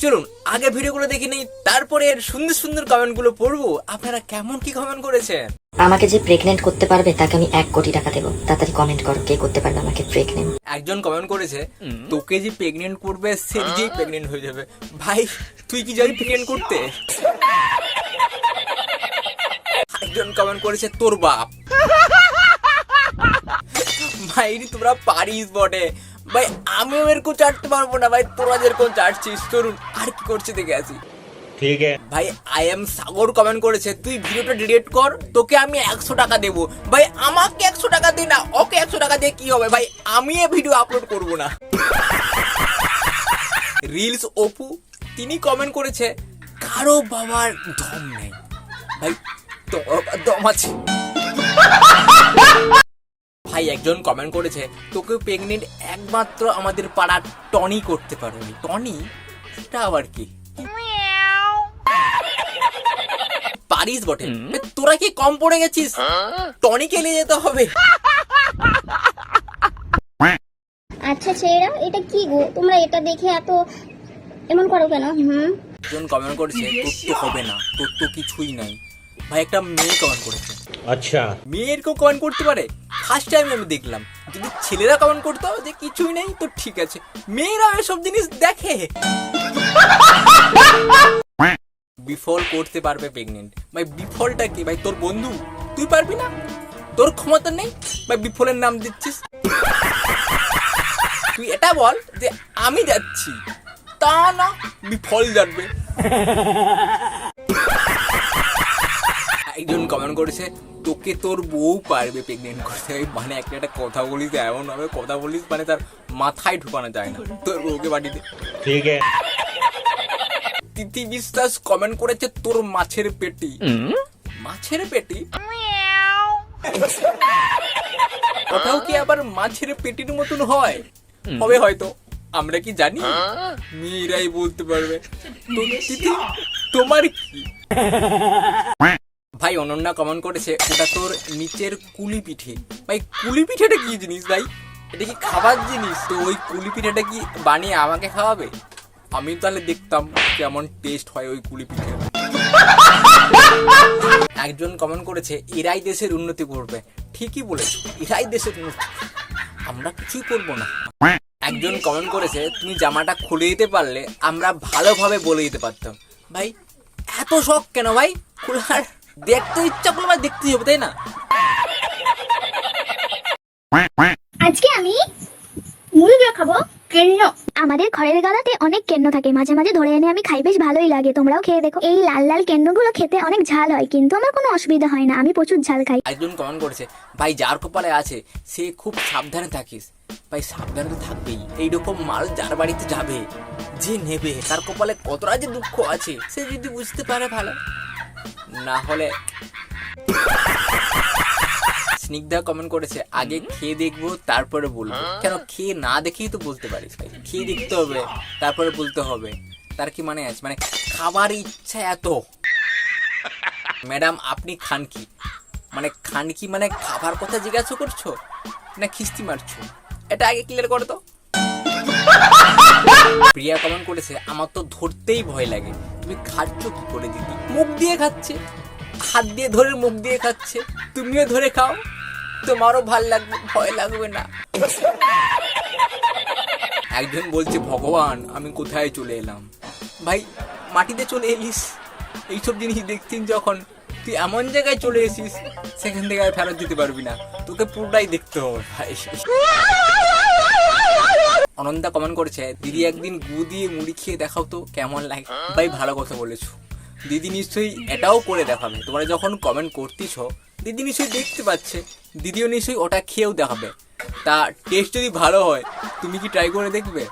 চলুন আগে ভিডিওগুলো দেখে নেই, তারপরে এর সুন্দর সুন্দর কমেন্টগুলো পড়বো। আপনারা কেমন কি কমেন্ট করেছেন? আমাকে যে প্রেগনেন্ট করতে পারবে তাকে আমি 1 কোটি টাকা দেবো। তাড়াতাড়ি কমেন্ট করো কে করতে পারবে আমাকে প্রেগনেন্ট। একজন কমেন্ট করেছে তোকে যে প্রেগনেন্ট করবে সে নিজেই প্রেগনেন্ট হয়ে যাবে। ভাই তুই কি যাবি প্রেগনেন্ট করতে? একজন কমেন্ট করেছে তোর বাপ। ভাই তোমরা পারিস বটে ভাই, আমিও এরকম চাটতে পারবো না ভাই, তোরা যেরকম চাটছিস। করুন আর কি করছে দেখে আসি। ঠিক আছে ভাই আই এম সাগর কমেন্ট করেছে তুই ভিডিওটা ডিলিট কর, তোকে আমি 100 টাকা দেবো। ভাই আমাকে 100 টাকা দে না, ওকে 100 টাকা দিয়ে কি হবে ভাই, আমি এই ভিডিও আপলোড করবো না। রিলস অপু তিনি কমেন্ট করেছে কারো বাবার দম নেই। ভাই দম আছে। ভাই একজন কমেন্ট করেছে তোকে প্রেগনেন্ট একমাত্র আমাদের পাড়ার টনি করতে পারবে। টনি এটা আবার কি? পারিস বটে, তোরা কি কম পড়ে গেছিস? টনিকে নিয়ে যেতে হবে। আচ্ছা ছেলেরা এটা কি গো, তোমরা এটা দেখে এত এমন করো কেন? একজন কমেন্ট করেছে তোর তো হবে না, তোর তো কিছুই নাই। ভাই একটা মেয়ে কমেন্ট করেছে। আচ্ছা মেয়ের কেউ কমেন্ট করতে পারে? ফার্স্ট টাইম আমি দেখলাম। যদি ছেলেরা কমেন্ট করতে হবে যে কিছুই নেই তো ঠিক আছে, মেয়েরা এসব জিনিস দেখে। বিফল করতে পারবে প্রেগনেন্ট। ভাই বিফলটা কি ভাই, তোর বন্ধু? তুই পারবি না? তোর ক্ষমতা নেই ভাই, বিফলের নাম দিচ্ছিস। তুই এটা বল যে আমি যাচ্ছি, তা না বিফল যাবে। একজন কমেন্ট করেছে তোকে তোর বউ পারবে প্রেগনেন্ট করতে। মানে একটা কথা বলিস এমন ভাবে কথা বলিস মানে তার মাথায় ঢুকানো যায় না। তোর বউকে পাঠিয়ে দে। ঠিক আছে তিথি বিশ্বাস কমেন্ট করেছে তোর মাছের পেটি। মাছের পেটি? ওটাও কি আবার মাছের পেটির মতন হয়? হবে হয়তো, আমরা কি জানি? মেয়েরাই বলতে পারবে। তো তিথি তোমার কি? ভাই অনন্যা কমেন্ট করেছে ওটা তোর নিচের কুলি পিঠে। ভাই কুলি পিঠেটা কি জিনিস ভাই? এটা কি খাবার জিনিস? তো ওই কুলি পিঠেটা কি বানিয়ে আমাকে খাওয়াবে? আমি তাহলে দেখতাম কেমন টেস্ট হয় ওই কুলি পিঠে। একজন কমেন্ট করেছে এরাই দেশের উন্নতি করবে। ঠিকই বলেছ, এরাই দেশের উন্নতি, আমরা কিছুই করবো না। একজন কমেন্ট করেছে তুমি জামাটা খুলে দিতে পারলে আমরা ভালোভাবে বলে দিতে পারতাম। ভাই এত শখ কেন ভাই খোলার? দেখতে ইচ্ছা করলে ভাই দেখতেই হবে, তাই না? আজকে আমি মুরগি খাবো। কেন? আমাদের ঘরের গাদাতে অনেক কেন্ন থাকে, মাঝে মাঝে ধরে এনে আমি খাই, বেশ ভালোই লাগে। তোমরাও খেয়ে দেখো। এই লাল লাল কেন্নগুলো খেতে অনেক ঝাল হয়, কিন্তু আমার কোনো অসুবিধা হয় না, আমি প্রচুর ঝাল খাই। একজন কমেন্ট করেছে ভাই যার কপালে আছে সে খুব সাবধানে থাকিস। ভাই সাবধানে তো থাকবেই, এইরকম মাল যার বাড়িতে যাবে যে নেবে তার কপালে কতটা যে দুঃখ আছে সে যদি বুঝতে পারে ভালো, না হলে। স্নিগ্ধা কমেন্ট করেছে আগে খেয়ে দেখবো তারপরে বলবো। কেন খেয়ে না দেখেই তো বলতে পারিস ভাই, খেয়ে দেখতে হবে তারপরে বলতে হবে। তার কি মানে আছে? মানে খাবার ইচ্ছা এত। ম্যাডাম আপনি খান কি? মানে খান কি মানে খাবার কথা জিজ্ঞাসা করছো না খিস্তি মারছো? এটা আগে ক্লিয়ার করো তো। প্রিয়া কমেন্ট করেছে আমার তো ধরতেই ভয় লাগে, তুমি খাচ্ছ কি করে দিদি? মুখ দিয়ে খাচ্ছে, হাত দিয়ে ধরে মুখ দিয়ে খাচ্ছে, তুমিও ধরে খাও, তোমারও ভাল লাগবে, ভয় লাগবে না। একজন বলছে ভগবান আমি কোথায় চলে এলাম? ভাই মাটিতে চলে এলিস। এইসব জিনিস দেখছিস যখন তুই এমন জায়গায় চলে এসিস সেখান থেকে আর ফেরত দিতে পারবি না, তোকে পুরোটাই দেখতে হবে ভাই। অনন্তা কমেন্ট করেছে দিদি একদিন গু দিয়ে মুড়ি খেয়ে দেখাও তো কেমন লাগে। ভাই ভালো কথা বলেছো, দিদি নিশ্চয়ই এটাও করে দেখাবে। তোমরা যখন কমেন্ট করতেছ দিদি নিশ্চয়ই দেখতে পাচ্ছে, দিদিও নিশ্চয়ই ওটা খেয়েও দেখাবে। তা টেস্ট যদি ভালো হয় তুমি কি ট্রাই করে দেখবে?